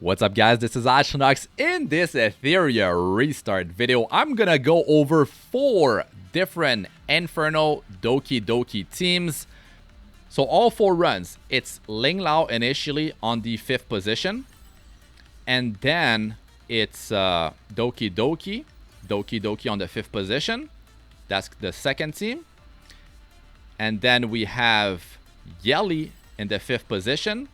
What's up guys, this is Astranox. In this Etheria Restart video, I'm gonna go over 4 different Inferno DokiDoki teams. So all 4 runs, it's Ling Lao initially on the 5th position. And then it's DokiDoki on the 5th position. That's the second team. And then we have Yelly in the 5th position.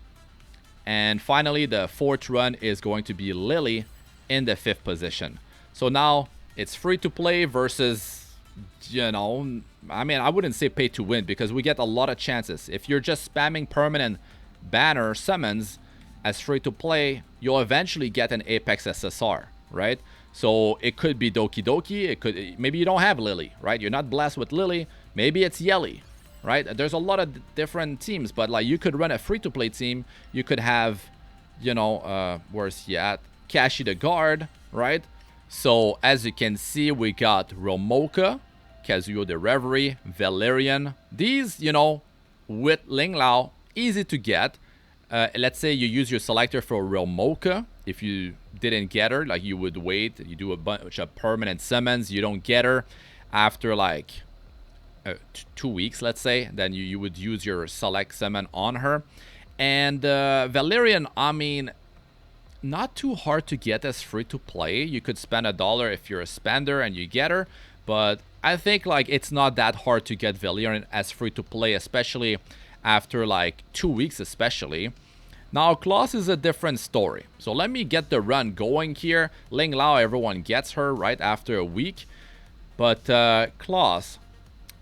And finally, the 4th run is going to be Lily in the 5th position. So now it's free to play versus, you know, I mean, I wouldn't say pay to win because we get a lot of chances. If you're just spamming permanent banner summons as free to play, you'll eventually get an Apex SSR, right? So it could be DokiDoki. It could, maybe you don't have Lily, right? You're not blessed with Lily. Maybe it's Yelly. Right, there's a lot of different teams, but like you could run a free-to-play team. You could have, you know, where's he at? Kashi the guard, right? So as you can see, we got Romoka, Kazuyo the Reverie, Valerian. These, you know, with Ling Lao, easy to get. Let's say you use your selector for Romoka. If you didn't get her, like you would wait. You do a bunch of permanent summons. You don't get her after like 2 weeks, let's say, then you would use your select summon on her. And Valerian, I mean, not too hard to get as free to play. You could spend $1 if you're a spender and you get her, but I think like it's not that hard to get Valerian as free to play, especially after like 2 weeks especially. Now Klaus is a different story, so let me get the run going here. Ling Lao, everyone gets her right after a week, but Klaus,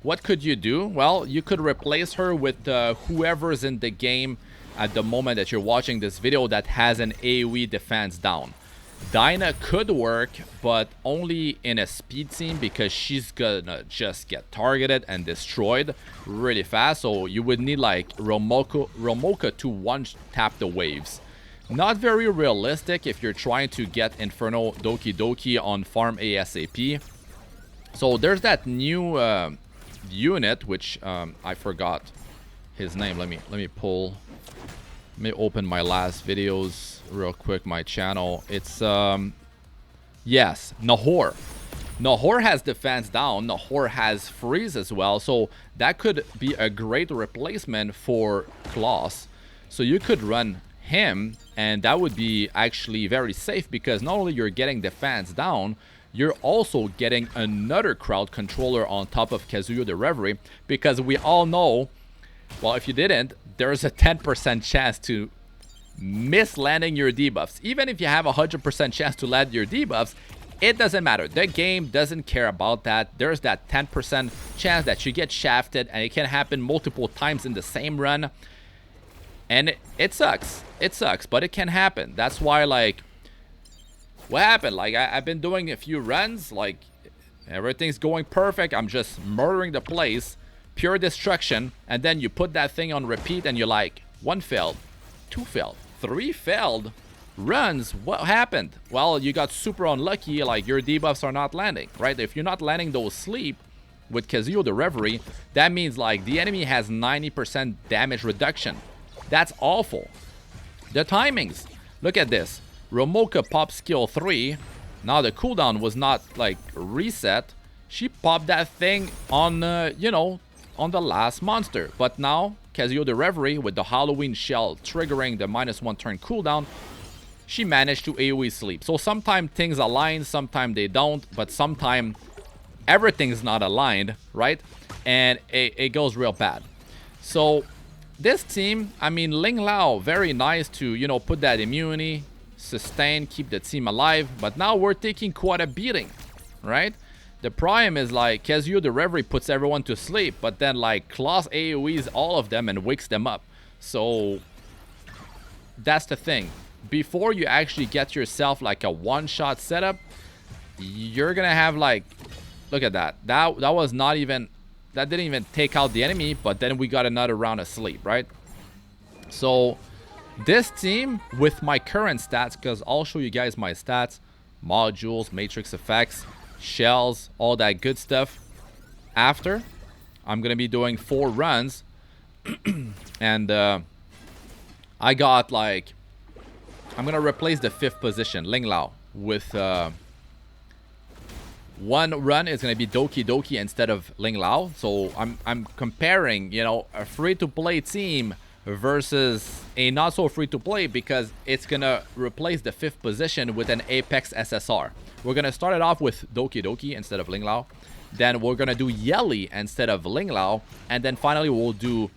what could you do? Well, you could replace her with whoever's in the game at the moment that you're watching this video that has an AoE defense down. Dinah could work, but only in a speed team because she's gonna just get targeted and destroyed really fast. So you would need like Romoka to one-tap the waves. Not very realistic if you're trying to get Inferno DokiDoki on farm ASAP. So there's that new unit, which I forgot his name. Let me open my last videos real quick, my channel. It's yes, Nahor. Nahor has defense down. Nahor has freeze as well, so that could be a great replacement for Klaus. So you could run him, and that would be actually very safe because not only you're getting defense down, you're also getting another crowd controller on top of Kazuyo the Reverie, because we all know, well, if you didn't, there's a 10% chance to miss landing your debuffs. Even if you have a 100% chance to land your debuffs, it doesn't matter. The game doesn't care about that. There's that 10% chance that you get shafted, and it can happen multiple times in the same run. And it sucks. It sucks, but it can happen. That's why, like, what happened? Like, I've been doing a few runs, like, everything's going perfect. I'm just murdering the place, pure destruction, and then you put that thing on repeat and you're like, 1 failed, 2 failed, 3 failed runs. What happened? Well, you got super unlucky, like your debuffs are not landing, right? If you're not landing those sleep with Kazuyo the Reverie, that means like the enemy has 90% damage reduction. That's awful. The timings, look at this. Romoka popped skill 3. Now the cooldown was not like reset. She popped that thing on, you know, on the last monster. But now Kazuyo the Reverie with the Halloween shell triggering the -1 turn cooldown, she managed to AoE sleep. So sometimes things align, sometimes they don't, but sometimes everything's not aligned, right? And it goes real bad. So this team, I mean, Ling Lao, very nice to, you know, put that immunity, sustain, keep the team alive, but now we're taking quite a beating, right? The prime is like Kazuyo the Reverie puts everyone to sleep, but then like Klaus AoEs all of them and wakes them up. So that's the thing. Before you actually get yourself like a one-shot setup, you're gonna have like, look at that. That was not even, that didn't even take out the enemy, but then we got another round of sleep, right? So this team with my current stats, because I'll show you guys my stats, modules, matrix effects, shells, all that good stuff. After, I'm gonna be doing 4 runs and I got like I'm gonna replace the 5th position, Ling Lao, with one run is gonna be DokiDoki instead of Ling Lao. So I'm comparing, you know, a free-to-play team versus a not so free-to-play, because it's gonna replace the 5th position with an Apex SSR. We're gonna start it off with DokiDoki instead of Ling Lao. Then we're gonna do Yeli instead of Ling Lao, and then finally we'll do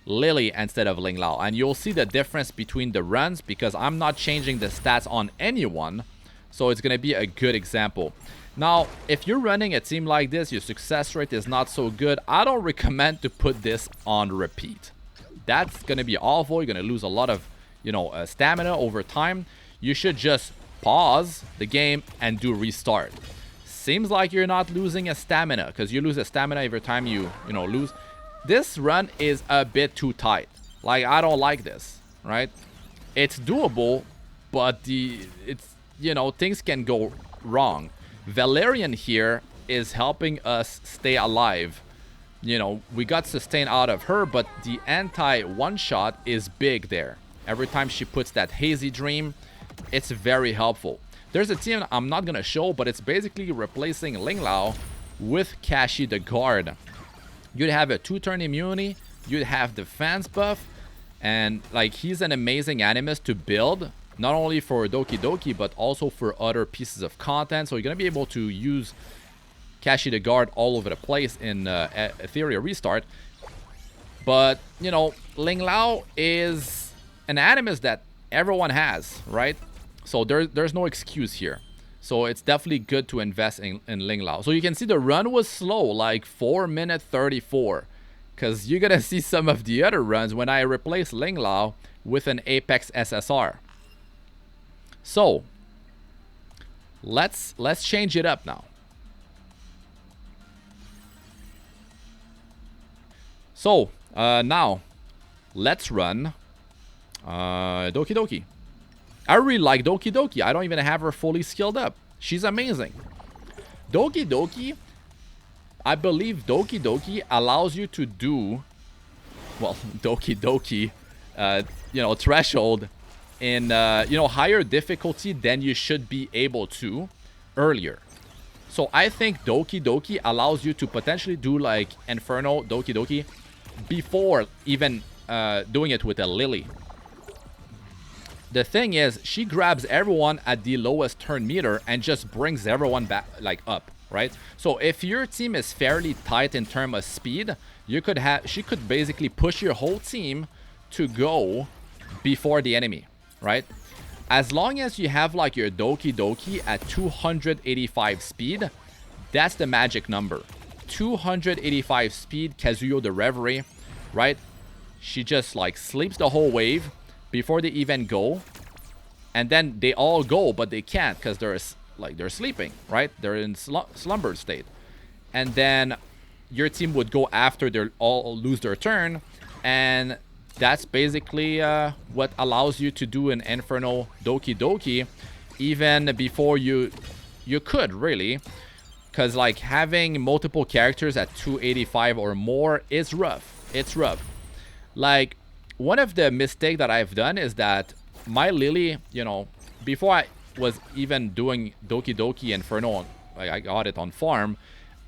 Lily instead of Ling Lao. And you'll see the difference between the runs, because I'm not changing the stats on anyone, so it's gonna be a good example. Now, if you're running a team like this, your success rate is not so good, I don't recommend to put this on repeat. That's gonna be awful. You're gonna lose a lot of, you know, stamina over time. You should just pause the game and do restart. Seems like you're not losing a stamina, because you lose a stamina every time you lose. This run is a bit too tight. Like, I don't like this, right? It's doable, but things can go wrong. Valerian here is helping us stay alive. You know, we got sustain out of her, but the anti one-shot is big there. Every time she puts that hazy dream, it's very helpful. There's a team I'm not gonna show, but it's basically replacing Ling Lao with Kashi the Guard. You'd have a 2-turn immunity, you'd have defense buff, and like, he's an amazing animus to build, not only for DokiDoki, but also for other pieces of content. So you're gonna be able to use Kashi the Guard all over the place in Etheria Restart. But, you know, Ling Lao is an animus that everyone has, right? So there's no excuse here. So it's definitely good to invest in Ling Lao. So you can see the run was slow, like 4:34, because you're gonna see some of the other runs when I replace Ling Lao with an Apex SSR. So let's change it up now. So now let's run DokiDoki. I really like DokiDoki. I don't even have her fully skilled up. She's amazing. DokiDoki, I believe DokiDoki allows you to do, well, DokiDoki, threshold in, higher difficulty than you should be able to earlier. So I think DokiDoki allows you to potentially do like Inferno DokiDoki before even doing it with a Lily. The thing is, she grabs everyone at the lowest turn meter and just brings everyone back, like, up, right? So if your team is fairly tight in terms of speed, she could basically push your whole team to go before the enemy, right? As long as you have like your DokiDoki at 285 speed, that's the magic number. 285 speed, Kazuyo the Reverie, right? She just like sleeps the whole wave before they even go, and then they all go, but they can't because they're sleeping, right? They're in slumber state, and then your team would go after they all lose their turn, and that's basically what allows you to do an Inferno DokiDoki even before you could, really, because like having multiple characters at 285 or more is rough. It's rough. Like, one of the mistakes that I've done is that my Lily, before I was even doing DokiDoki Inferno, like I got it on farm,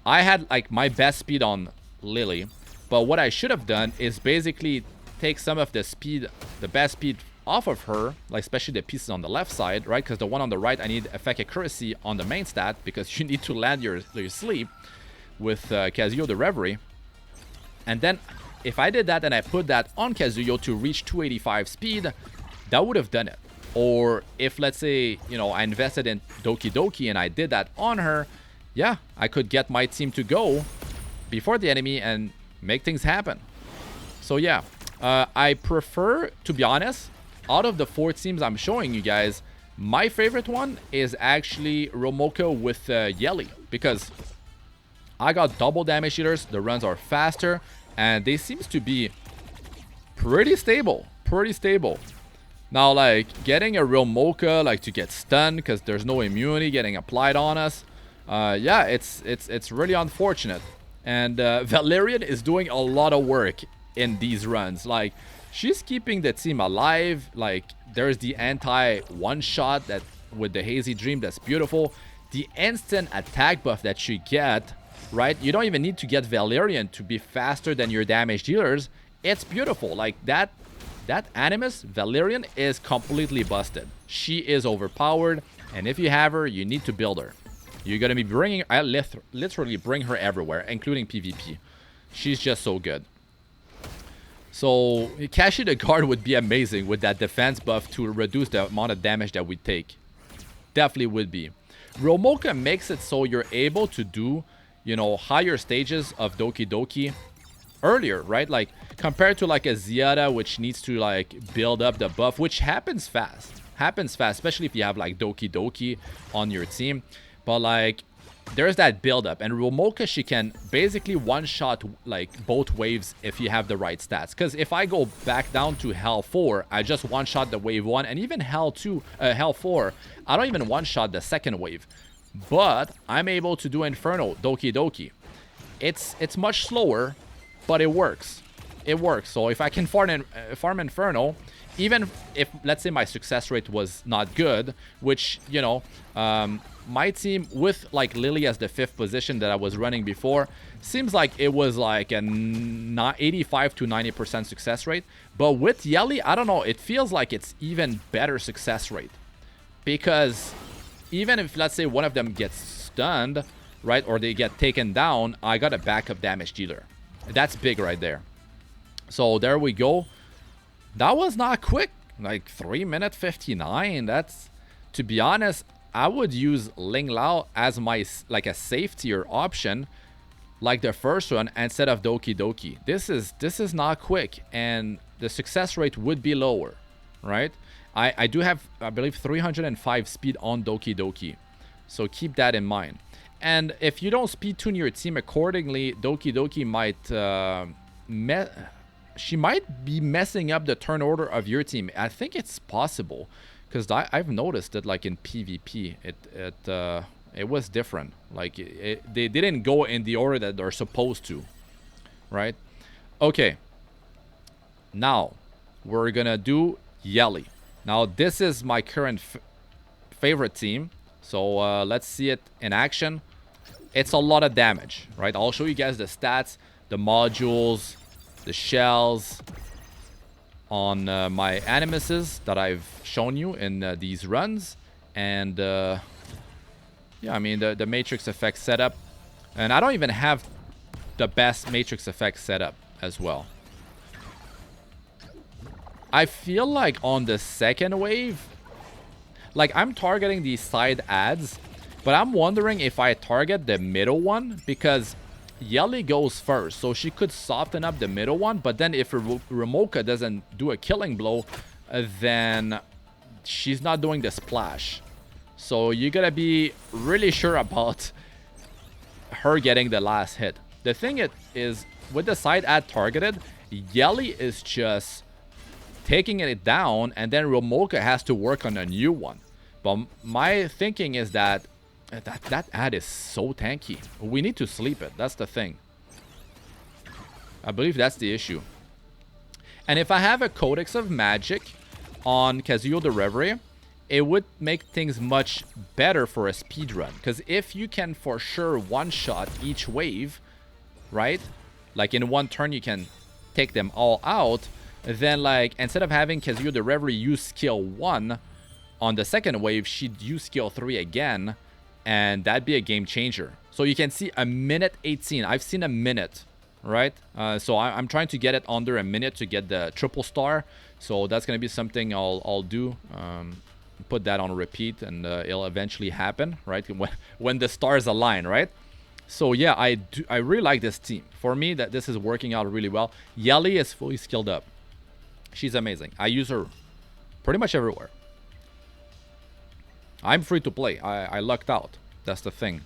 I had like my best speed on Lily. But what I should have done is basically take some of the speed, the best speed off of her, like especially the pieces on the left side, right? Because the one on the right, I need effect accuracy on the main stat, because you need to land your sleep with Kazuyo the Reverie. And then if I did that and I put that on Kazuyo to reach 285 speed, that would have done it. Or if, let's say, I invested in DokiDoki and I did that on her, yeah, I could get my team to go before the enemy and make things happen. So yeah, I prefer, to be honest, out of the 4 teams I'm showing you guys, my favorite one is actually Romoko with Yeli, because I got double damage dealers, the runs are faster, and they seems to be pretty stable. Now, like, getting a real Mocha, like, to get stunned because there's no immunity getting applied on us, yeah, it's really unfortunate. And Valerian is doing a lot of work in these runs. Like, she's keeping the team alive. Like, there's the anti one-shot that with the Hazy Dream, that's beautiful. The instant attack buff that you get, right? You don't even need to get Valerian to be faster than your damage dealers. It's beautiful. Like, that animus, Valerian, is completely busted. She is overpowered, and if you have her, you need to build her. You're going to be bringing... I literally bring her everywhere, including PvP. She's just so good. So, Kashi the Guard would be amazing with that defense buff to reduce the amount of damage that we take. Definitely would be. Romoka makes it so you're able to do, you know, higher stages of DokiDoki earlier, right? Like, compared to like a Ziada, which needs to like build up the buff, which happens fast. Especially if you have like DokiDoki on your team. But like, there's that build up, and Romoka, she can basically one-shot like both waves if you have the right stats. Because if I go back down to Hell 4, I just one-shot the wave 1, and even Hell 4, I don't even one-shot the second wave. But I'm able to do Inferno DokiDoki. It's much slower, but it works. It works. So if I can farm Inferno, even if, let's say, my success rate was not good, which, you know, my team with like Lily as the 5th position that I was running before, seems like it was like an 85 to 90% success rate. But with Yeli, I don't know, it feels like it's even better success rate. Because even if, let's say, one of them gets stunned, right, or they get taken down, I got a backup damage dealer. That's big right there. So there we go. That was not quick. Like 3 minutes 59. That's, to be honest, I would use Ling Lao as my like a safetier option, like the first one, instead of DokiDoki. This is not quick, and the success rate would be lower, right? I do have, I believe, 305 speed on DokiDoki, so keep that in mind. And if you don't speed tune your team accordingly, DokiDoki might she might be messing up the turn order of your team. I think it's possible, because I've noticed that like in PvP, it was different. Like they didn't go in the order that they're supposed to, right? Okay. Now we're gonna do Yeli. Now this is my current favorite team. So let's see it in action. It's a lot of damage, right? I'll show you guys the stats, the modules, the shells on my animuses that I've shown you in these runs. And yeah, I mean the matrix effect setup, and I don't even have the best matrix effect setup as well. I feel like on the second wave, like I'm targeting these side ads, but I'm wondering if I target the middle one, because Yeli goes first, so she could soften up the middle one. But then if Romoka doesn't do a killing blow, then she's not doing the splash. So you gotta be really sure about her getting the last hit. The thing is, with the side ad targeted, Yeli is just taking it down, and then Romoka has to work on a new one. But my thinking is that that ad is so tanky. We need to sleep it. That's the thing. I believe that's the issue. And if I have a Codex of Magic on Kazuyo the Reverie, it would make things much better for a speedrun. Because if you can for sure one-shot each wave, right? Like in one turn you can take them all out. Then like instead of having Kazuyo the Reverie use skill 1 on the second wave, she'd use skill 3 again. And that'd be a game changer. So you can see a minute 18. I've seen a minute, right? So I'm trying to get it under a minute to get the triple star. So that's going to be something I'll do. Put that on repeat, and it'll eventually happen, right? When the stars align, right? So yeah, I really like this team. For me, that this is working out really well. Yeli is fully skilled up. She's amazing. I use her pretty much everywhere. I'm free to play. I lucked out. That's the thing.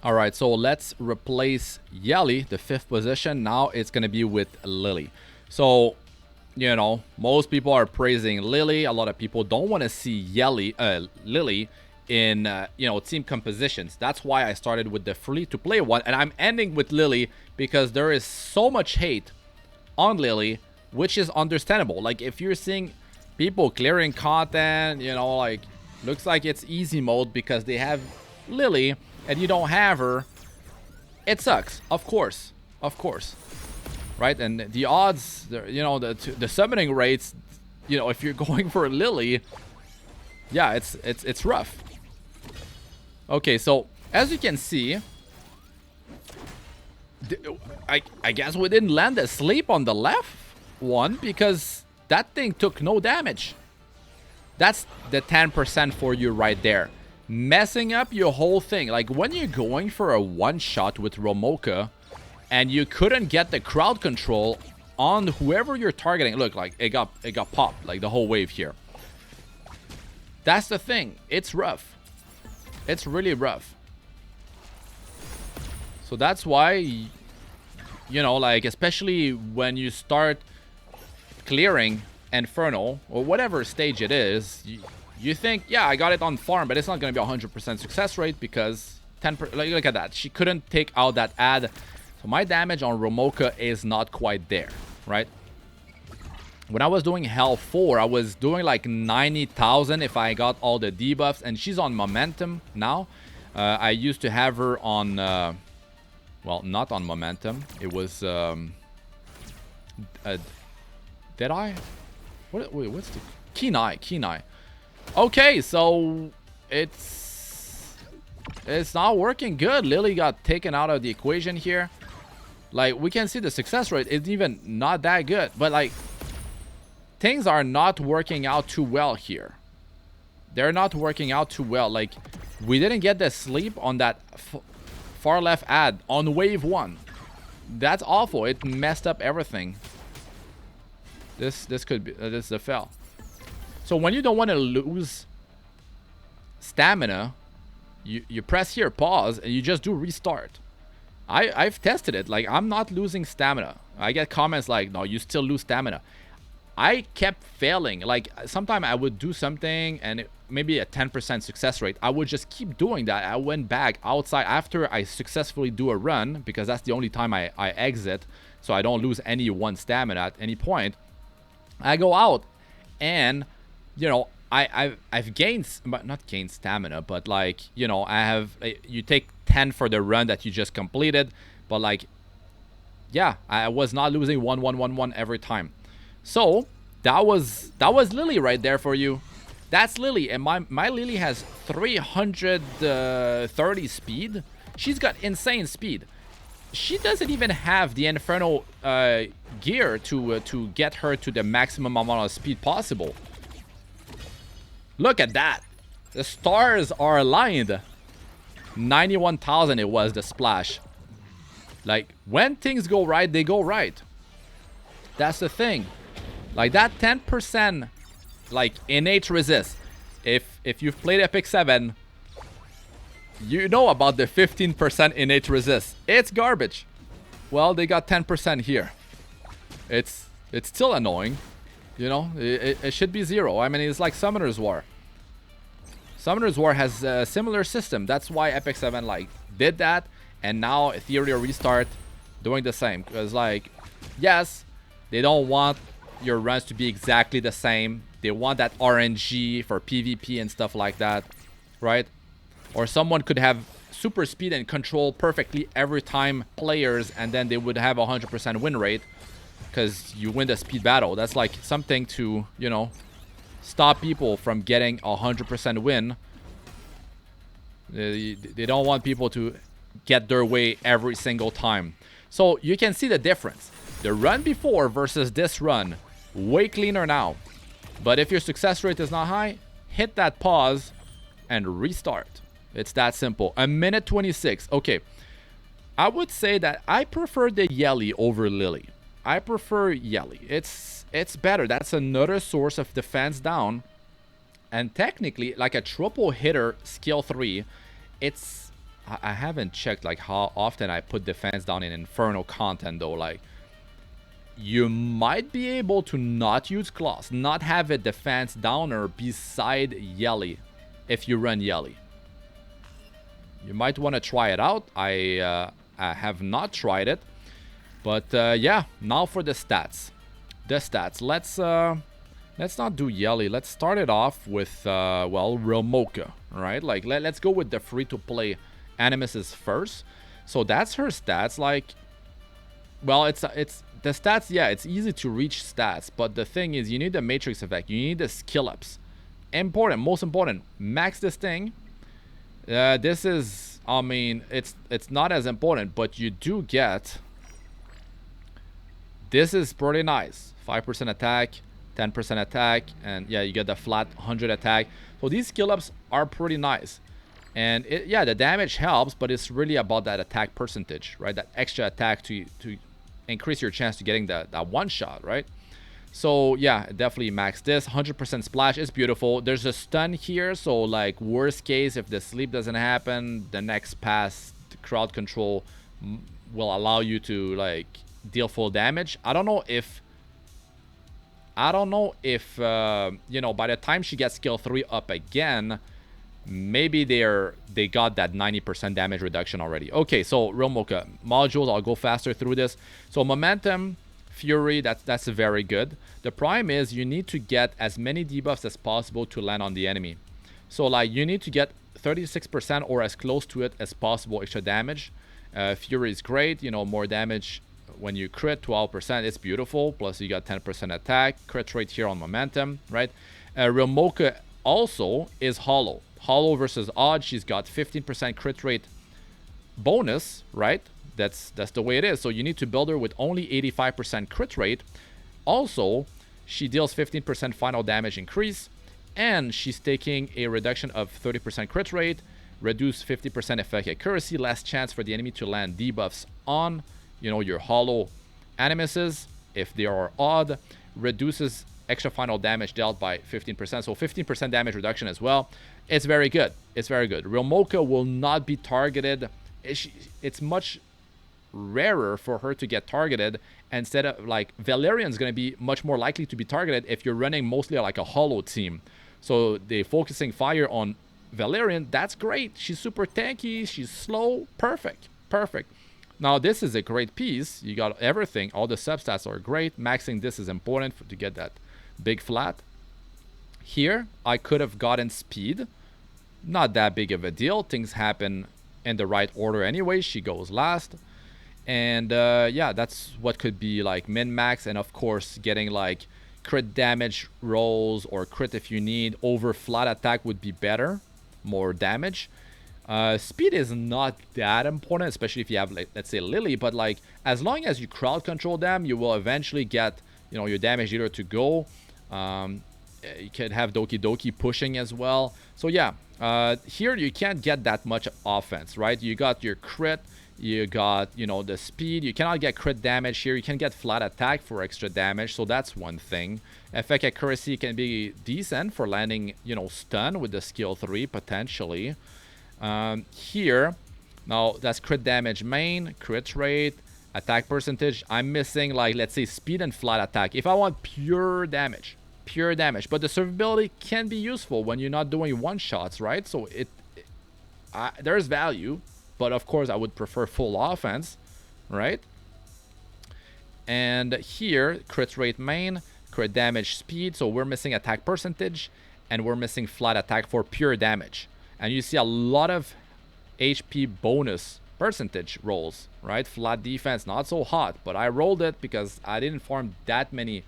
All right, so let's replace Yeli, the 5th position. Now it's going to be with Lily. So, you know, most people are praising Lily. A lot of people don't want to see Lily in, you know, team compositions. That's why I started with the free-to-play one. And I'm ending with Lily because there is so much hate on Lily which is understandable. Like, if you're seeing people clearing content, you know, like, looks like it's easy mode because they have Lily and you don't have her, it sucks. Of course, right? And the odds, you know, the summoning rates, you know, if you're going for Lily, yeah, it's rough. Okay, so as you can see, I guess we didn't land a sleep on the left one because that thing took no damage. That's the 10% for you right there. Messing up your whole thing. Like, when you're going for a one-shot with Romoka and you couldn't get the crowd control on whoever you're targeting. Look, like, it got popped, like the whole wave here. That's the thing. It's rough. It's really rough. So that's why, you know, like, especially when you start clearing Inferno or whatever stage it is, you think, yeah, I got it on farm, but it's not going to be 100% success rate because 10%, like, look at that. She couldn't take out that ad. So my damage on Romoka is not quite there, right? When I was doing Hell 4, I was doing like 90,000 if I got all the debuffs, and she's on momentum now. I used to have her on, well, not on momentum. It was, did I? Wait, what's the Kenai? Okay, so it's not working good. Lily got taken out of the equation here. Like, we can see the success rate is even not that good, but like, things are not working out too well here. They're not working out too well. Like, we didn't get the sleep on that far left ad on wave 1. That's awful. It messed up everything. This could be this is a fail. So when you don't want to lose stamina, you press here, pause, and you just do restart. I've tested it. Like, I'm not losing stamina. I get comments like, no, you still lose stamina. I kept failing. Like, sometimes I would do something and maybe a 10% success rate. I would just keep doing that. I went back outside after I successfully do a run, because that's the only time I exit, so I don't lose any one stamina at any point. I go out and, you know, I've gained, not gained stamina, but like, you know, I have, you take 10 for the run that you just completed, but like, yeah, I was not losing 1-1-1-1 every time. So that was Lily right there for you. That's Lily, and my Lily has 330 speed. She's got insane speed. She doesn't even have the Inferno gear to get her to the maximum amount of speed possible. Look at that. The stars are aligned. 91,000 it was the splash. Like, when things go right, they go right. That's the thing. Like, that 10% like innate resist. If you've played Epic 7, you know about the 15% innate resist. It's garbage. Well, they got 10% here. It's still annoying. You know, it should be 0. I mean, it's like Summoner's War. Summoner's War has a similar system. That's why Epic 7 like did that, and now Etheria Restart doing the same. Because, like, yes, they don't want your runs to be exactly the same. They want that RNG for PvP and stuff like that, right? Or someone could have super speed and control perfectly every time players, and then they would have a 100% win rate because you win the speed battle. That's like something to, you know, stop people from getting a 100% win. They don't want people to get their way every single time. So you can see the difference. The run before versus this run, way cleaner now. But if your success rate is not high, hit that pause and restart. It's that simple. A minute 26. Okay. I would say that I prefer the Yelly over Lily. I prefer Yelly. It's better. That's another source of defense down. And technically, like a triple hitter skill 3, it's... I haven't checked like how often I put defense down in Inferno content though. Like, you might be able to not use claws, not have a defense downer beside Yelly if you run Yelly. You might want to try it out. I have not tried it. But yeah, now for the stats. the stats. Let's not do Yelly. Let's start it off with well, real mocha, right? Like let's go with the free-to-play animuses first. So that's her stats. Like, well, it's the stats. Yeah, it's easy to reach stats, but the thing is, you need the matrix effect. You need the skill ups. Important, most important. Max this thing. This is, I mean, it's not as important, but you do get. This is pretty nice. 5% attack, 10% attack, and yeah, you get the flat 100 attack. So these skill ups are pretty nice. And yeah, the damage helps, but it's really about that attack percentage, right? That extra attack to increase your chance to getting that one shot, right? So yeah, definitely max this. 100% splash is beautiful. There's a stun here, so like worst case, if the sleep doesn't happen, the next pass, the crowd control will allow you to like deal full damage. I don't know if you know, by the time she gets skill 3 up again, maybe they got that 90% damage reduction already. Okay, so real mocha modules, I'll go faster through this. So momentum, fury, that's very good. The prime is you need to get as many debuffs as possible to land on the enemy. So like you need to get 36% or as close to it as possible extra damage. Fury is great, you know, more damage when you crit, 12%, it's beautiful. Plus you got 10% attack, crit rate here on momentum, right? Real mocha also is hollow. Hollow versus odd, she's got 15% crit rate bonus, right? That's the way it is. So you need to build her with only 85% crit rate. Also, she deals 15% final damage increase, and she's taking a reduction of 30% crit rate, reduce 50% effect accuracy, less chance for the enemy to land debuffs on, you know, your hollow animuses if they are odd, reduces extra final damage dealt by 15%, so 15% damage reduction as well. It's very good. It's very good. Real mocha will not be targeted. It's much rarer for her to get targeted. Instead of like Valerian's going to be much more likely to be targeted if you're running mostly like a hollow team. So they focusing fire on Valerian. That's great. She's super tanky. She's slow. Perfect. Perfect. Now this is a great piece. You got everything. All the substats are great. Maxing this is important to get that big flat. Here, I could have gotten speed. Not that big of a deal. Things happen in the right order anyway. She goes last. And yeah, that's what could be like min-max. And of course, getting like crit damage rolls or crit if you need. Over flat attack would be better. More damage. Speed is not that important, especially if you have, like, let's say, Lily. But like, as long as you crowd control them, you will eventually get, you know, your damage dealer to go. You can have DokiDoki pushing as well. So yeah, here you can't get that much offense, right? You got your crit, you got, you know, the speed. You cannot get crit damage here. You can get flat attack for extra damage, so that's one thing. Effect accuracy can be decent for landing, you know, stun with the skill 3 potentially. Here, now that's crit damage main, crit rate, attack percentage. I'm missing, like, let's say speed and flat attack. If I want pure damage, but the survivability can be useful when you're not doing one shots, right? So there's value, but of course I would prefer full offense, right? And here, crit rate main, crit damage speed. So we're missing attack percentage, and we're missing flat attack for pure damage. And you see a lot of HP bonus percentage rolls, right? Flat defense, not so hot, but I rolled it because I didn't farm that many,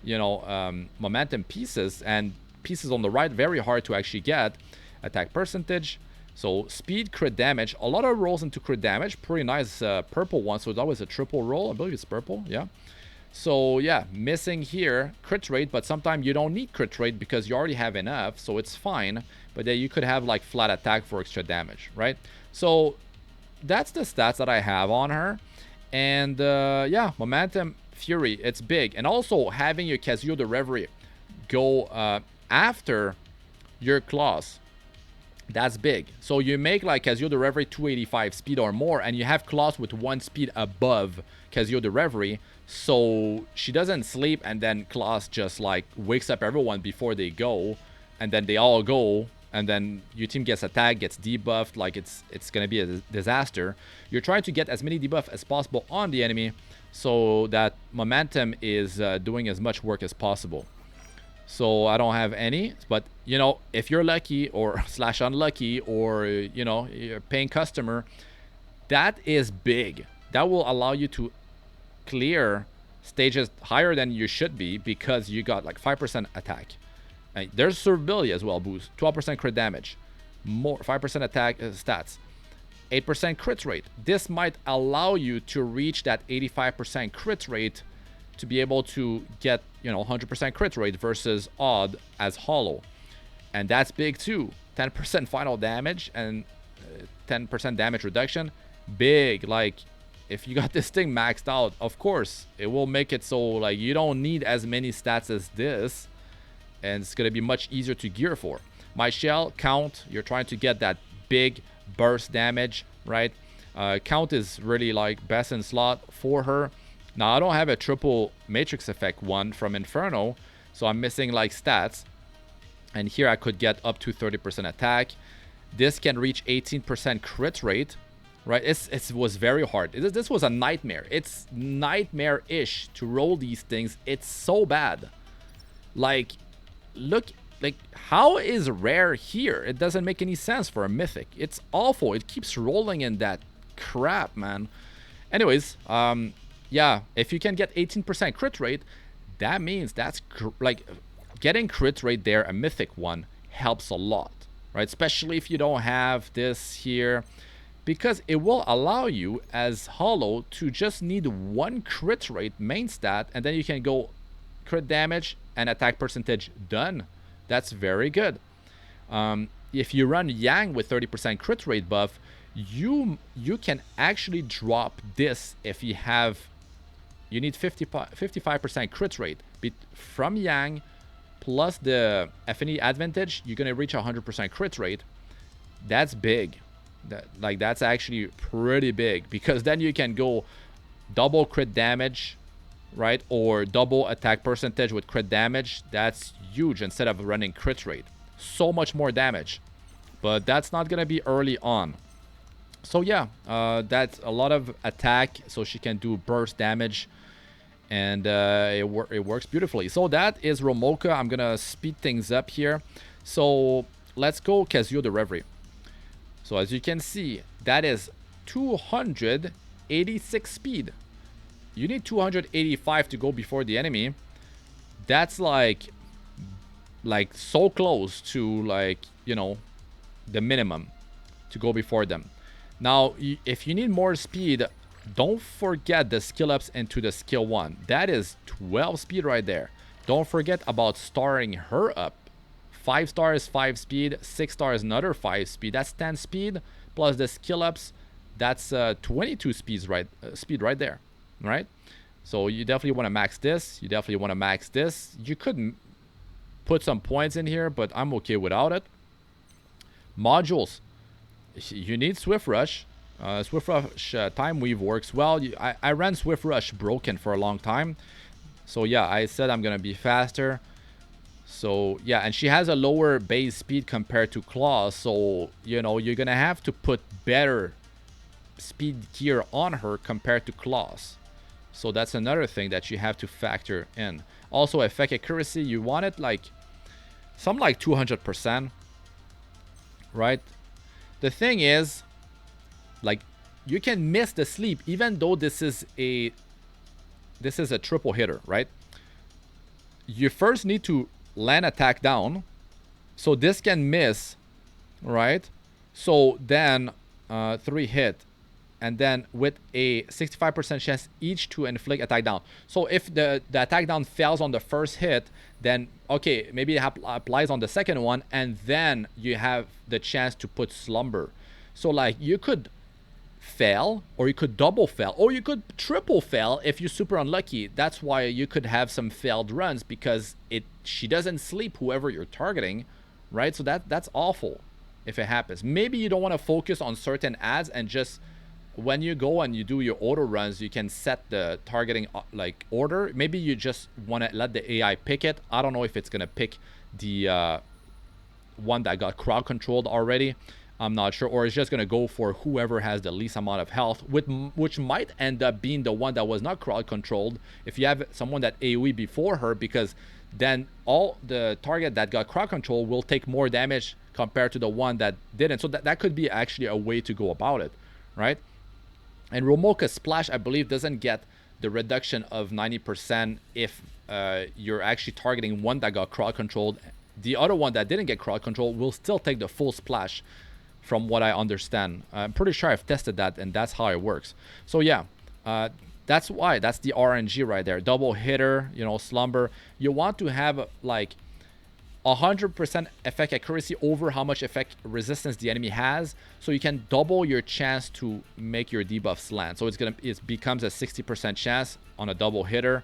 you know, momentum pieces, and pieces on the right, very hard to actually get. Attack percentage, so speed, crit damage, a lot of rolls into crit damage. Pretty nice purple one, so it's always a triple roll. I believe it's purple, yeah. So yeah, missing here crit rate, but sometimes you don't need crit rate because you already have enough, so it's fine. But then you could have like flat attack for extra damage, right? So that's the stats that I have on her. And yeah, momentum, fury, it's big. And also having your Kazuyo the Reverie go after your claws, that's big. So you make like Kazuyo the Reverie 285 speed or more, and you have claws with 1 speed above Kazuyo the Reverie, so she doesn't sleep and then claws just like wakes up everyone before they go, and then they all go, and then your team gets attacked, gets debuffed. Like it's gonna be a disaster. You're trying to get as many debuffs as possible on the enemy, so that momentum is doing as much work as possible. So I don't have any, but you know, if you're lucky or slash unlucky, or you know, you're a paying customer, that is big. That will allow you to clear stages higher than you should be, because you got like 5% attack. And there's survivability as well boost, 12% crit damage, more 5% attack stats, 8% crit rate. This might allow you to reach that 85% crit rate to be able to get, you know, 100% crit rate versus odd as hollow. And that's big too. 10% final damage and 10% damage reduction. Big. Like, if you got this thing maxed out, of course, it will make it so like you don't need as many stats as this, and it's going to be much easier to gear for. My shell count, you're trying to get that big burst damage, right? Count is really like best in slot for her. Now, I don't have a triple matrix effect one from Inferno, so I'm missing like stats. And here I could get up to 30% attack. This can reach 18% crit rate, right? It was very hard. This was a nightmare. It's nightmare-ish to roll these things. It's so bad. Like, look, like, how is rare here? It doesn't make any sense for a mythic. It's awful. It keeps rolling in that crap, man. Anyways, yeah, if you can get 18% crit rate, that means that's like getting crit rate there, a mythic one, helps a lot, right? Especially if you don't have this here, because it will allow you as hollow to just need one crit rate main stat, and then you can go crit damage and attack percentage done. That's very good. If you run Yang with 30% crit rate buff, you can actually drop this if you have, you need 55% crit rate from Yang plus the affinity advantage. You're gonna reach 100% crit rate. That's big. That's actually pretty big, because then you can go double crit damage, right, or double attack percentage with crit damage. That's huge instead of running crit rate. So much more damage, but that's not gonna be early on. So yeah, that's a lot of attack, so she can do burst damage, and it works beautifully. So that is Romoka. I'm gonna speed things up here. So let's go Kazuyo the Reverie. So as you can see, that is 286 speed. You need 285 to go before the enemy. That's like so close to, like, you know, the minimum to go before them. Now, if you need more speed, don't forget the skill ups into the skill 1. That is 12 speed right there. Don't forget about starring her up. 5 stars, 5 speed, 6 stars, another 5 speed. That's 10 speed, plus the skill ups. That's 22 speed right there, right? So you definitely want to max this. You definitely want to max this. You could put some points in here, but I'm okay without it. Modules. You need Swift Rush. Swift Rush Time Weave works well. I ran Swift Rush broken for a long time. So yeah, I said I'm going to be faster. So yeah, and she has a lower base speed compared to Claws. So, you know, you're going to have to put better speed gear on her compared to Claws. So that's another thing that you have to factor in. Also, effect accuracy, you want it like something like 200%, right? The thing is, like, you can miss the sleep even though this is a triple hitter, right? You first need to land attack down, so this can miss, right? So then 3 hit, and then with a 65% chance each to inflict attack down. So if the attack down fails on the first hit, then okay, maybe it applies on the second one, and then you have the chance to put slumber. So like, you could fail, or you could double fail, or you could triple fail if you're super unlucky. That's why you could have some failed runs, because she doesn't sleep whoever you're targeting, right? So that's awful if it happens. Maybe you don't want to focus on certain ads, and just when you go and you do your auto runs, you can set the targeting like order. Maybe you just want to let the AI pick it. I don't know if it's gonna pick the one that got crowd controlled already. I'm not sure, or it's just gonna go for whoever has the least amount of health, which might end up being the one that was not crowd controlled if you have someone that AoE before her, because then all the target that got crowd control will take more damage compared to the one that didn't. So that could be actually a way to go about it, right? And Romoka's Splash, I believe, doesn't get the reduction of 90% if you're actually targeting one that got crowd controlled. The other one that didn't get crowd control will still take the full splash, from what I understand. I'm pretty sure I've tested that, and that's how it works. So yeah, that's why. That's the RNG right there. Double hitter, you know, slumber. You want to have like 100% effect accuracy over how much effect resistance the enemy has, so you can double your chance to make your debuffs land. So it becomes a 60% chance on a double hitter,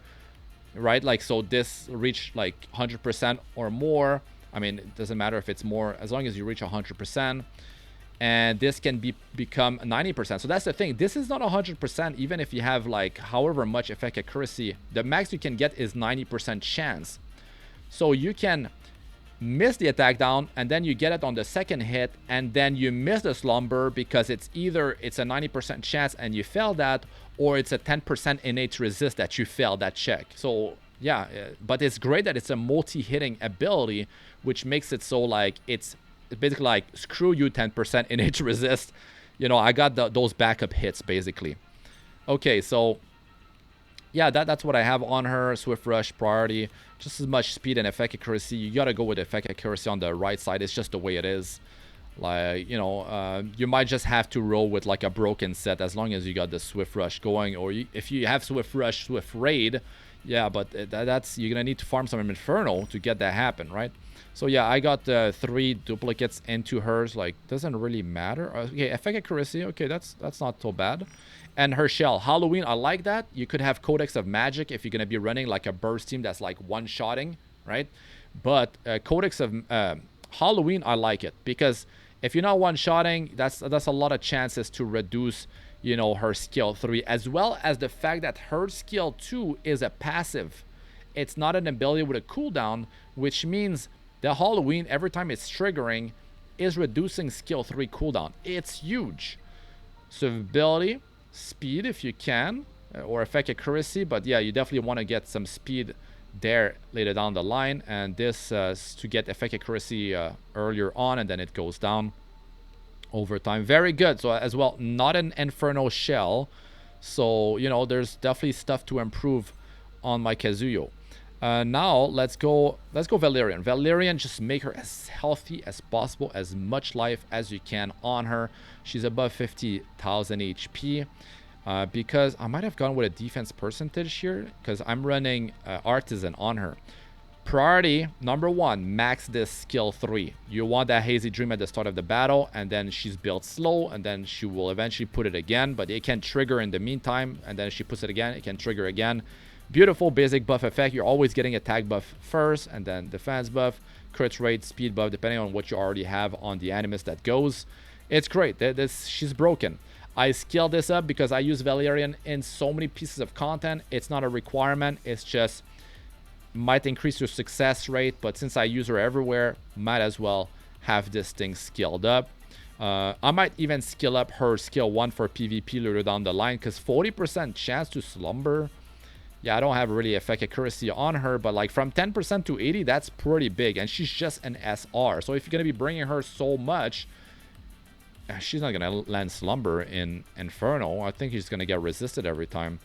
right? Like, so this reach like 100% or more. I mean, it doesn't matter if it's more, as long as you reach 100%. And this can become 90%. So that's the thing. This is not 100%, even if you have like however much effect accuracy. The max you can get is 90% chance. So you can miss the attack down, and then you get it on the second hit, and then you miss the slumber because it's either it's a 90% chance and you fail that, or it's a 10% innate resist that you fail that check. So yeah, but it's great that it's a multi-hitting ability, which makes it so like it's basically like, screw you 10% innate resist. You know, I got those backup hits basically. Okay, so yeah, that's what I have on her. Swift Rush, priority, just as much speed and effect accuracy. You gotta go with effect accuracy on the right side. It's just the way it is. Like, you know, you might just have to roll with like a broken set as long as you got the Swift Rush going. Or if you have Swift Rush, Swift Raid, yeah, but that's, you're gonna need to farm some Inferno to get that happen, right? So yeah, I got 3 duplicates into hers. Like, doesn't really matter. Okay, effect accuracy. Okay, that's not so bad. And her shell, Halloween, I like that. You could have Codex of Magic if you're gonna be running like a burst team that's like one-shotting, right? But Codex of Halloween, I like it, because if you're not one-shotting, that's a lot of chances to reduce, you know, her skill 3, as well as the fact that her skill 2 is a passive. It's not an ability with a cooldown, which means the Halloween, every time it's triggering, is reducing skill 3 cooldown. It's huge. Survivability, speed if you can, or effect accuracy, but yeah, you definitely want to get some speed there later down the line, and this to get effect accuracy earlier on, and then it goes down over time. Very good. So as well, not an Inferno shell, so you know, there's definitely stuff to improve on my Kazuyo. Now let's go Valerian. Valerian, just make her as healthy as possible, as much life as you can on her. She's above 50,000 HP. Because I might have gone with a defense percentage here, because I'm running Artisan on her. Priority number 1, max this skill 3. You want that Hazy Dream at the start of the battle, and then she's built slow, and then she will eventually put it again, but it can trigger in the meantime, and then she puts it again, it can trigger again. Beautiful basic buff effect. You're always getting attack buff first, and then defense buff, crit rate, speed buff, depending on what you already have on the animus that goes. It's great. She's broken. I scaled this up because I use Valerian in so many pieces of content. It's not a requirement. It's just might increase your success rate, but since I use her everywhere, might as well have this thing scaled up. I might even scale up her skill 1 for PvP later down the line, because 40% chance to slumber. Yeah, I don't have really effect accuracy on her, but like from 10% to 80, that's pretty big, and she's just an SR. So if you're gonna be bringing her so much, she's not gonna land slumber in Inferno. I think he's gonna get resisted every time,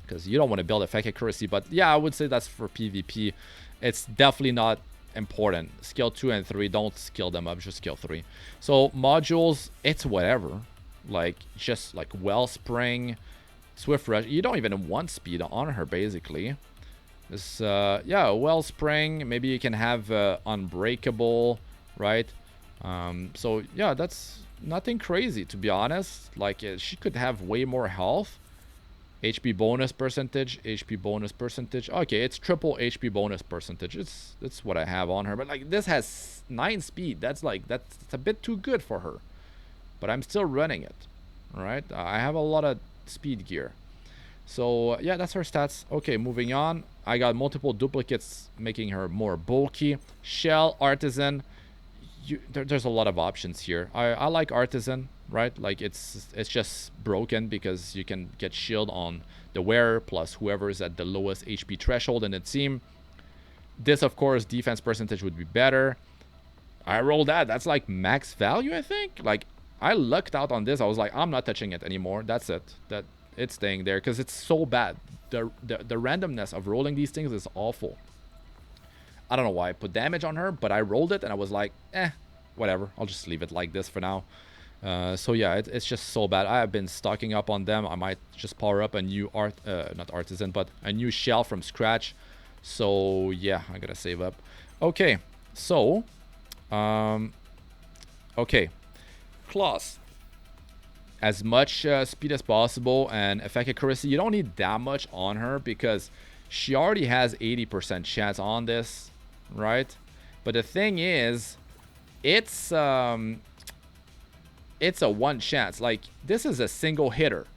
because you don't want to build effect accuracy. But yeah, I would say that's for PvP. It's definitely not important. Skill 2 and 3, don't skill them up, just skill 3. So modules, it's whatever. Like, just like Wellspring, Swift Rush. You don't even want speed on her basically. This yeah, Wellspring. Maybe you can have Unbreakable, right? So yeah, that's nothing crazy, to be honest. Like, she could have way more health. HP bonus percentage, HP bonus percentage. Okay, it's triple HP bonus percentage. That's what I have on her. But like, this has 9 speed. That's a bit too good for her. But I'm still running it. All right, I have a lot of speed gear. So yeah, that's her stats. Okay, moving on. I got multiple duplicates, making her more bulky. Shell, Artisan. there's a lot of options here. I like Artisan, right? Like it's just broken because you can get shield on the wearer plus whoever is at the lowest HP threshold in the team. This, of course, defense percentage would be better. I rolled that. That's like max value, I think. Like, I lucked out on this. I was like, I'm not touching it anymore. That's it. That it's staying there because it's so bad. The randomness of rolling these things is awful. I don't know why I put damage on her, but I rolled it and I was like, whatever. I'll just leave it like this for now. So yeah, it's just so bad. I have been stocking up on them. I might just power up a new not artisan, but a new shell from scratch. So yeah, I gotta save up. Okay, so okay, claws. As much speed as possible and effect accuracy. You don't need that much on her because she already has 80% chance on this, right? But the thing is, it's a one chance. Like, this is a single hitter.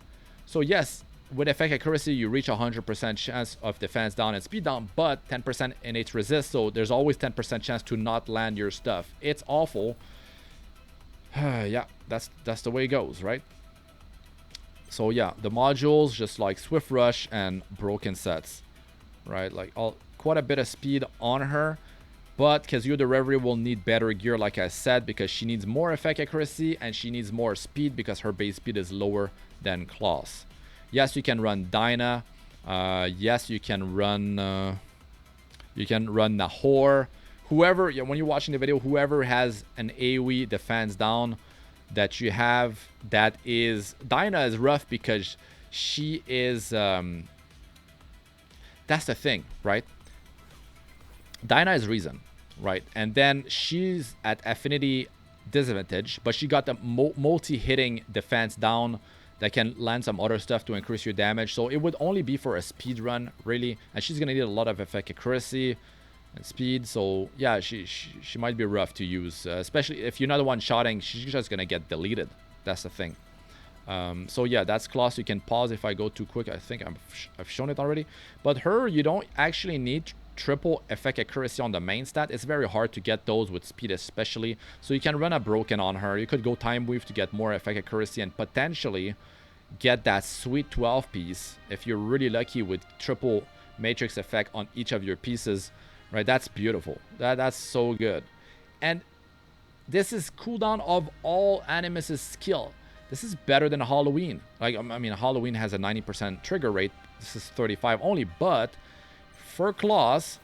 So yes, with effect accuracy, you reach 100% chance of defense down and speed down, but 10% innate resist. So there's always 10% chance to not land your stuff. It's awful. Yeah, that's the way it goes, right? So yeah, the modules just like Swift Rush and Broken Sets, right? Like quite a bit of speed on her, but Kazuya the Reverie will need better gear, like I said, because she needs more effect accuracy and she needs more speed because her base speed is lower than Klaus. Yes, you can run Dinah. Yes, you can run Nahor. Whoever, when you're watching the video, whoever has an AoE defense down that you have, that is... Dinah is rough because she is... that's the thing, right? Dinah is Reason, right? And then she's at affinity disadvantage, but she got the multi-hitting defense down that can land some other stuff to increase your damage. So it would only be for a speed run, really. And she's going to need a lot of effect accuracy and speed. So yeah, she might be rough to use, especially if you're not the one shotting. She's just going to get deleted. That's the thing. So yeah, that's Klaus. You can pause if I go too quick. I think I've shown it already. But her, you don't actually need triple effect accuracy on the main stat. It's very hard to get those with speed especially. So you can run a Broken on her. You could go Time Weave to get more effect accuracy and potentially get that sweet 12 piece if you're really lucky with triple matrix effect on each of your pieces, right? That's beautiful. That's so good. And this is cooldown of all Animus's skill. This is better than Halloween. Like, I mean, Halloween has a 90% trigger rate. This is 35 only, but for Claws,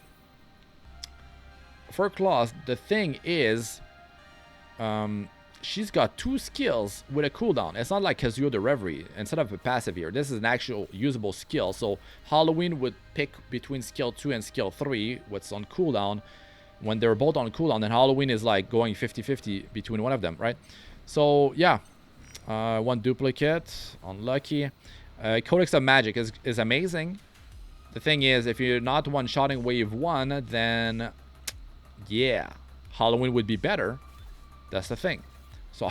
the thing is, she's got 2 skills with a cooldown. It's not like Kazuya the Reverie. Instead of a passive here, this is an actual usable skill. So Halloween would pick between skill 2 and skill 3, what's on cooldown. When they're both on cooldown, then Halloween is like going 50-50 between one of them, right? So yeah, 1 duplicate, unlucky. Codex of Magic is amazing. The thing is, if you're not one-shotting wave 1, then yeah, Halloween would be better. That's the thing. So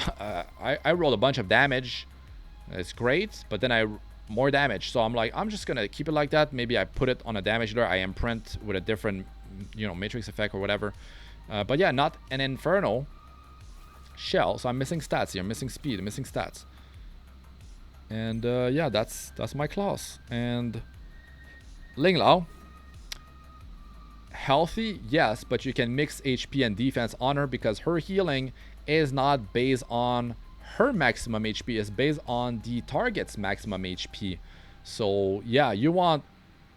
I rolled a bunch of damage. It's great, but then more damage. So I'm like, I'm just gonna keep it like that. Maybe I put it on a damage dealer. I imprint with a different, matrix effect or whatever. But yeah, not an Inferno shell. So I'm missing stats here. I'm missing speed. I'm missing stats. And yeah, that's my class. And Ling Lao, healthy, yes, but you can mix HP and defense on her because her healing is not based on her maximum HP, it's based on the target's maximum HP. So yeah, you want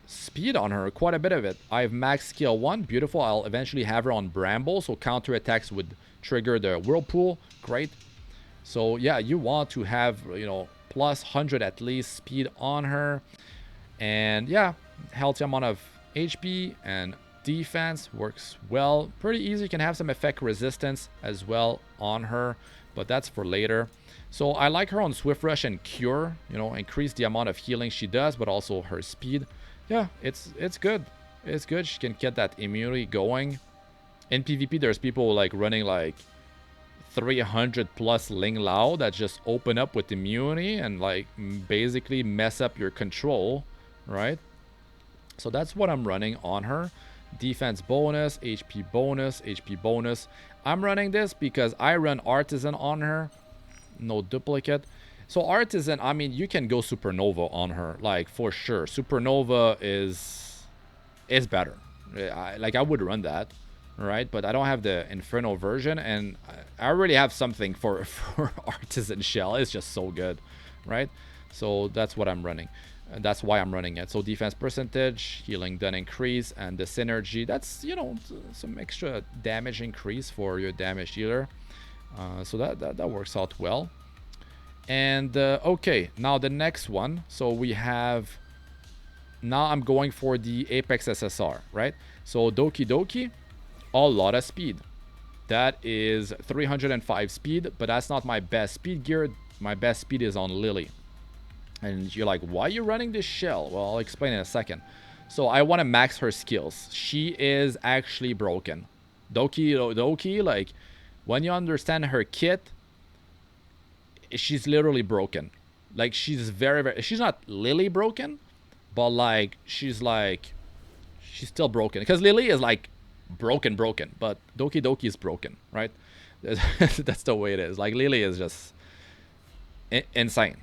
speed on her, quite a bit of it. I have max skill 1, beautiful. I'll eventually have her on Bramble, so counter attacks would trigger the Whirlpool, great. So yeah, you want to have, plus 100 at least speed on her. And yeah, healthy amount of HP and defense works well. Pretty easy. You can have some effect resistance as well on her, but that's for later. So I like her on Swift Rush and Cure, increase the amount of healing she does, but also her speed. Yeah, it's good. It's good. She can get that immunity going. In PvP, there's people like running like 300 plus Ling Lao that just open up with immunity and like basically mess up your control, right? So that's what I'm running on her. Defense bonus, HP bonus, HP bonus. I'm running this because I run Artisan on her. No duplicate. So Artisan, I mean, you can go Supernova on her, like, for sure. Supernova is better. I would run that, right? But I don't have the Inferno version, and I already have something for Artisan Shell. It's just so good, right? So that's what I'm running. And that's why I'm running it. So defense percentage, healing done increase, and the synergy. That's, you know, some extra damage increase for your damage dealer. So that works out well. And okay, now the next one. So we have, now I'm going for the Apex SSR, right? So DokiDoki, a lot of speed. That is 305 speed, but that's not my best speed gear. My best speed is on Lily. And you're like, why are you running this shell? Well, I'll explain in a second. So I want to max her skills. She is actually broken. DokiDoki, like, when you understand her kit, she's literally broken. Like, she's very, she's not Lily broken, but like she's still broken, because Lily is like broken, but DokiDoki is broken, right? That's the way it is. Like, Lily is just insane,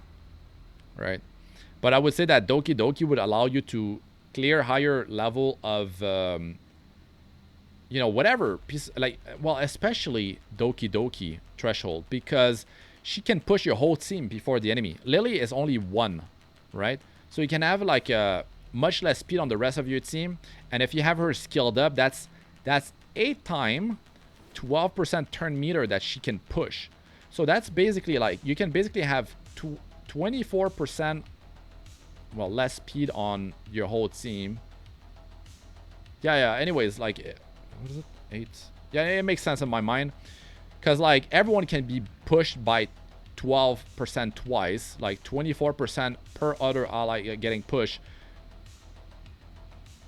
right? But I would say that DokiDoki would allow you to clear higher level of you know, whatever piece, like, well, especially DokiDoki threshold, because she can push your whole team before the enemy. Lily is only 1, right? So you can have like much less speed on the rest of your team, and if you have her skilled up, that's 8 times 12% turn meter that she can push. So that's basically like, you can basically have 24%, well, less speed on your whole team. Yeah. Anyways, like, what is it? 8. Yeah, it makes sense in my mind, because like everyone can be pushed by 12% twice, like 24% per other ally getting pushed.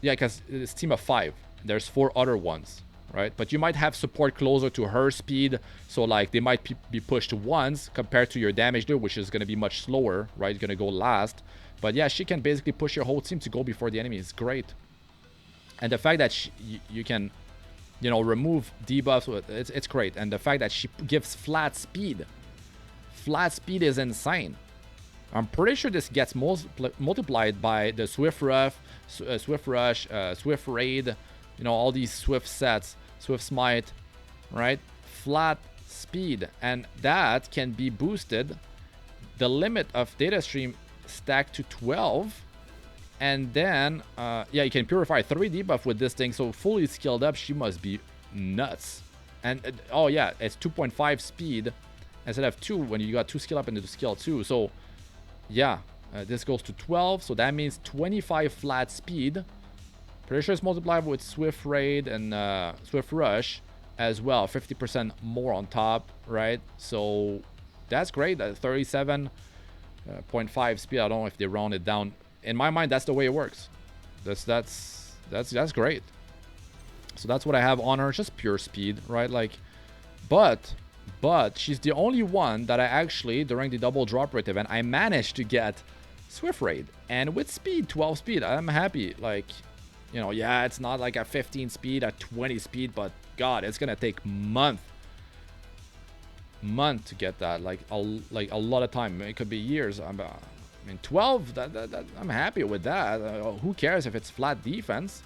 Yeah, because it's team of 5. There's 4 other ones, right? But you might have support closer to her speed, so like they might be pushed once compared to your damage dealer, which is going to be much slower, right? Going to go last. But yeah, she can basically push your whole team to go before the enemy. It's great. And the fact that you can, you know, remove debuffs, it's great. And the fact that she gives flat speed is insane. I'm pretty sure this gets multiplied by the Swift Rush, Swift Raid, you know, all these Swift sets, Swift Smite, right? Flat speed, and that can be boosted. The limit of data stream stacked to 12, and then yeah, you can purify 3 debuff with this thing. So fully skilled up, she must be nuts. And oh yeah, it's 2.5 speed instead of 2 when you got 2 skill up into the skill 2. So yeah, this goes to 12, so that means 25 flat speed. Pretty sure it's multiplied with Swift Raid and Swift Rush as well, 50% more on top, right? So that's great. 37.5 speed. I don't know if they round it down. In my mind, that's the way it works. That's great. So that's what I have on her, just pure speed, right? Like, but she's the only one that I actually, during the double drop rate event, I managed to get Swift Raid, and with speed, 12 speed. I'm happy. Like, you know, yeah, it's not like a 15 speed, a 20 speed, but God, it's gonna take month to get that. Like a lot of time. It could be years. I mean, 12. That I'm happy with that. Who cares if it's flat defense,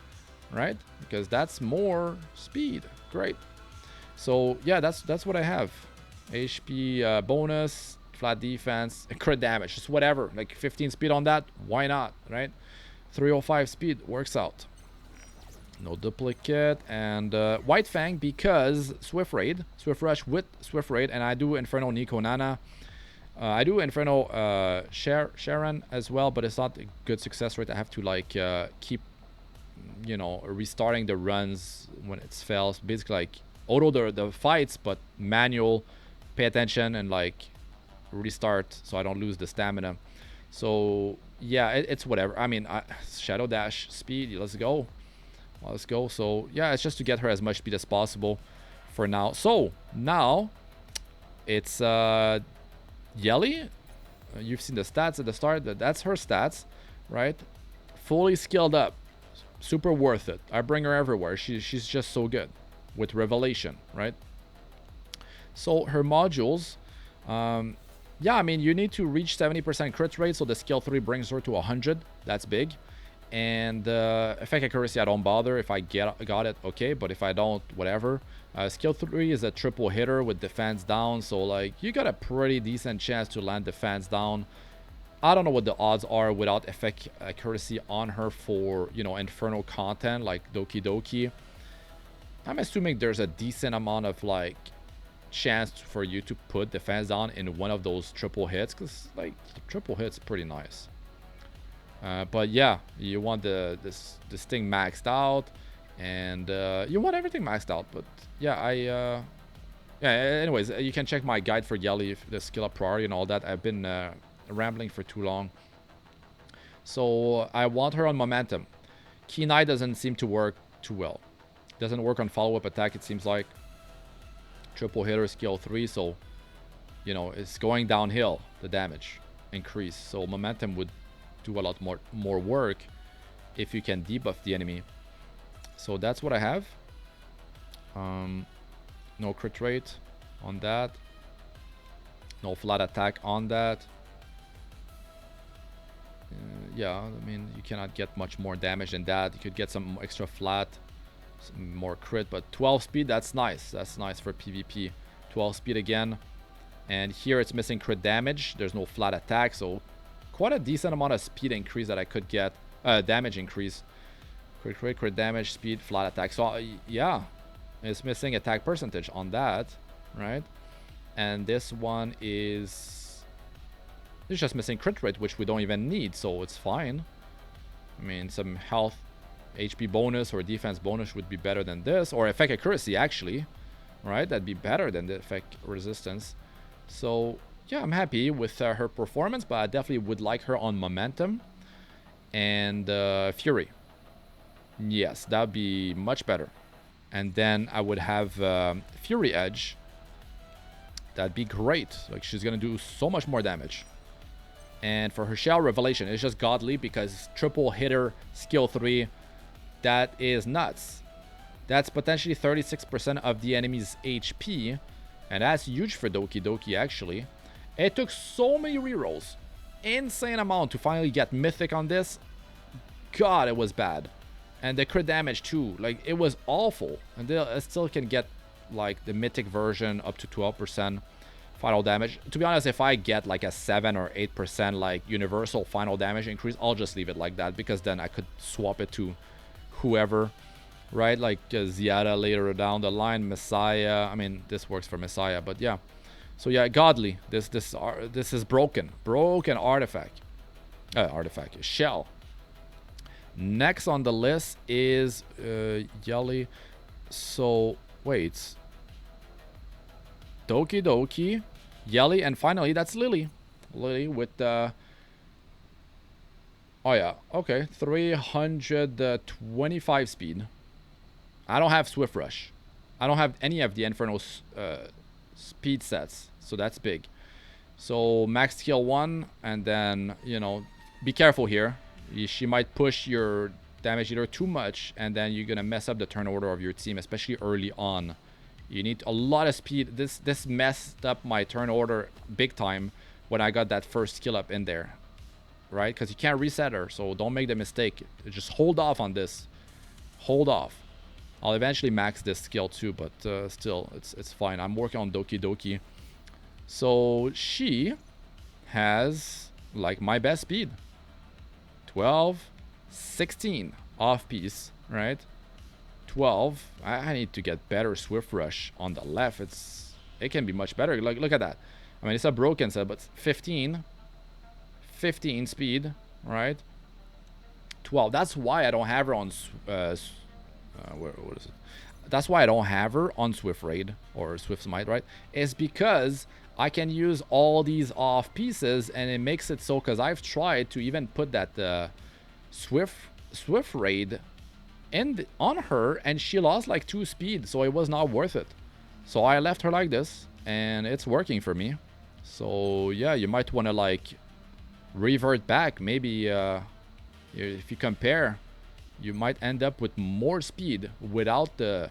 right? Because that's more speed. Great. So yeah, that's what I have. HP bonus, flat defense, crit damage, just whatever. Like 15 speed on that, why not, right? 305 speed works out. No duplicate. And White Fang, because Swift Raid, Swift Rush with Swift Raid, and I do Inferno Nico Nana. I do Inferno Sharon as well, but it's not a good success rate. I have to like keep, you know, restarting the runs when it fails. Basically like auto the fights, but manual, pay attention and like restart so I don't lose the stamina. So yeah, it's whatever. I mean, Shadow Dash speed, let's go. So yeah, it's just to get her as much speed as possible for now. So now it's Yelly. You've seen the stats at the start. That's her stats, right? Fully skilled up. super worth it. I bring her everywhere. She's just so good with Revelation, right? So her modules, yeah, I mean, you need to reach 70% crit rate, so the skill 3 brings her to 100. That's big. And effect accuracy, I don't bother. If I got it, okay, but if I don't, whatever. Skill 3 is a triple hitter with defense down, so like you got a pretty decent chance to land defense down. I don't know what the odds are without effect accuracy on her for, you know, Inferno content like DokiDoki. I'm assuming there's a decent amount of like chance for you to put defense down in one of those triple hits, because like triple hits pretty nice. But yeah, you want this thing maxed out, and you want everything maxed out. But yeah, yeah. Anyways, you can check my guide for Yelly, the skill up priority and all that. I've been rambling for too long. So I want her on momentum. Kenai doesn't seem to work too well. Doesn't work on follow-up attack, it seems like. Triple hitter skill 3, so you know it's going downhill, the damage increase. So momentum would do a lot more work if you can debuff the enemy. So that's what I have. No crit rate on that. No flat attack on that. Yeah, I mean, you cannot get much more damage than that. You could get some extra flat, some more crit, but 12 speed, that's nice. That's nice for PvP. 12 speed again. And here it's missing crit damage. There's no flat attack, so quite a decent amount of speed increase that I could get. Damage increase. Crit damage, speed, flat attack. So yeah, it's missing attack percentage on that, right? And this one is... it's just missing crit rate, which we don't even need, so it's fine. I mean, some health, HP bonus or defense bonus would be better than this, or effect accuracy actually, right? That'd be better than the effect resistance. So yeah, I'm happy with her performance, but I definitely would like her on momentum and fury. Yes, that'd be much better. And then I would have fury edge. That'd be great. Like, she's gonna do so much more damage. And for her shell, revelation, it's just godly because triple hitter skill 3, that is nuts. That's potentially 36% of the enemy's HP, and that's huge for DokiDoki actually. It took so many rerolls, insane amount, to finally get mythic on this. God, it was bad. And the crit damage too, like it was awful. And I still can get like the mythic version up to 12% final damage. To be honest, if I get like a 7 or 8% like universal final damage increase, I'll just leave it like that, because then I could swap it to whoever, right? Like Ziada later down the line, Messiah. I mean, this works for Messiah, but yeah. So yeah, godly. This is broken artifact. Shell. Next on the list is Yelly. So wait, DokiDoki, Yelly, and finally that's Lily. Lily with the oh yeah, okay, 325 speed. I don't have Swift Rush. I don't have any of the Inferno speed sets, so that's big. So max skill 1, and then, you know, be careful here. She might push your damage eater too much, and then you're gonna mess up the turn order of your team, especially early on. You need a lot of speed. This messed up my turn order big time when I got that first skill up in there, right? Because you can't reset her, so don't make the mistake. Just hold off on this. Hold off. I'll eventually max this skill too, but still, it's fine. I'm working on DokiDoki. So she has like my best speed. 12, 16 off piece, right? 12. I need to get better Swift Rush on the left. It can be much better. Like, look at that. I mean, it's a broken set, but 15 speed, right? 12. That's why I don't have her on what is it? That's why I don't have her on Swift Raid or Swift Smite, right? It's because I can use all these off pieces, and it makes it so, because I've tried to even put that Swift Raid on her, and she lost like 2 speed, so it was not worth it. So I left her like this, and it's working for me. So yeah, you might want to like revert back. Maybe if you compare you might end up with more speed without the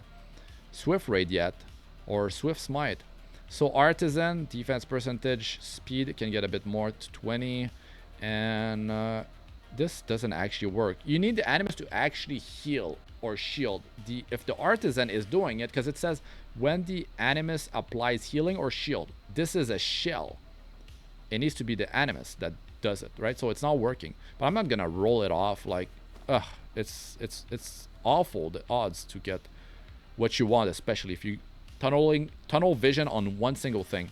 Swift Raid yet, or Swift Smite. So Artisan, defense percentage, speed can get a bit more to 20, and this doesn't actually work. You need the animus to actually heal or shield. If the Artisan is doing it, because it says when the animus applies healing or shield, this is a shell. It needs to be the animus that does it, right? So it's not working. But I'm not gonna roll it off like, ugh, it's awful, the odds to get what you want, especially if you tunnel vision on one single thing.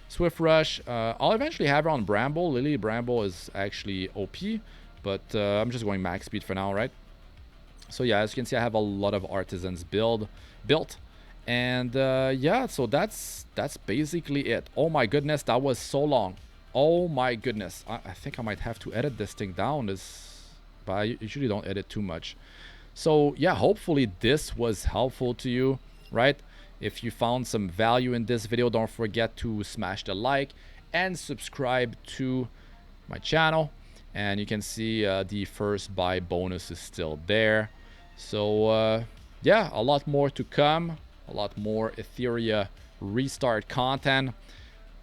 Swift Rush, I'll eventually have her on Bramble. Lily Bramble is actually OP, but I'm just going max speed for now, right? So yeah, as you can see, I have a lot of Artisans built, and yeah, so that's basically it. Oh my goodness, that was so long. Oh my goodness, I think I might have to edit this thing down, but I usually don't edit too much. So yeah, hopefully this was helpful to you, right? If you found some value in this video, don't forget to smash the like and subscribe to my channel. And you can see the first buy bonus is still there. So yeah, a lot more to come, a lot more Etheria Restart content.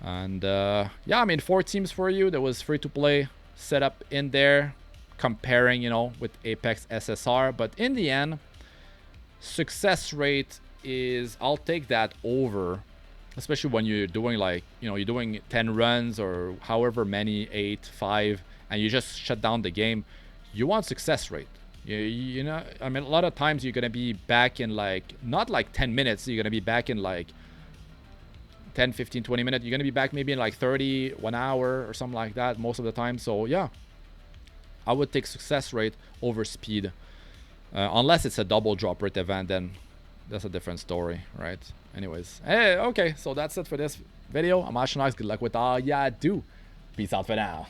And yeah, I mean, 4 teams for you. There was free to play setup in there, comparing, you know, with Apex SSR. But in the end, success rate is, I'll take that over, especially when you're doing like, you know, you're doing 10 runs or however many, 8, 5, and you just shut down the game. You want success rate. You know, I mean, a lot of times you're gonna be back in like, not like 10 minutes, you're gonna be back in like 10, 15, 20 minutes. You're gonna be back maybe in like 30, 1 hour or something like that most of the time. So yeah, I would take success rate over speed, unless it's a double drop rate event, then that's a different story, right? Anyways, hey, okay, so that's it for this video. I'm Astranox. Good luck with all ya do. Peace out for now.